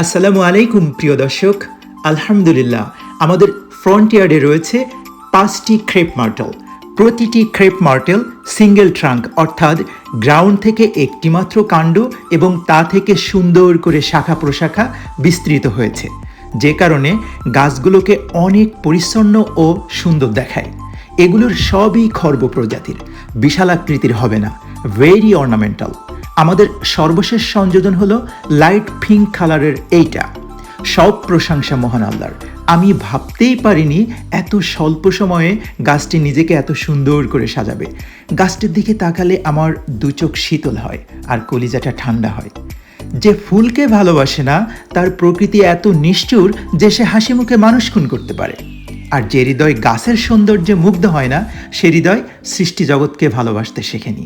আসসালামু আলাইকুম প্রিয় দর্শক। আলহামদুলিল্লাহ, আমাদের ফ্রন্ট ইয়ার্ডে রয়েছে 5টি ক্রেপ মার্টেল। প্রতিটি ক্রেপ মার্টেল সিঙ্গেল ট্রাঙ্ক, অর্থাৎ গ্রাউন্ড থেকে একটি মাত্র কাণ্ড এবং তা থেকে সুন্দর করে শাখা প্রশাখা বিস্তৃত হয়েছে, যে কারণে গাছগুলোকে অনেক পরিচ্ছন্ন ও সুন্দর দেখায়। এগুলোর সবই খর্ব প্রজাতির, বিশাল আকৃতির হবে না, ভেরি অর্নামেন্টাল। আমাদের সর্বশেষ সংযোজন হলো লাইট পিঙ্ক কালারের এইটা। সব প্রশংসা মহান আল্লাহর। আমি ভাবতেই পারিনি এত স্বল্প সময়ে গাছটি নিজেকে এত সুন্দর করে সাজাবে। গাছটির দিকে তাকালে আমার দু চোখ শীতল হয় আর কলিজাটা ঠান্ডা হয়। যে ফুলকে ভালোবাসে না তার প্রকৃতি এত নিষ্ঠুর যে সে হাসি মুখে মানুষ খুন করতে পারে। আর যে হৃদয় গাছের সৌন্দর্যে মুগ্ধ হয় না, সে হৃদয় সৃষ্টি জগৎকে ভালোবাসতে শেখেনি।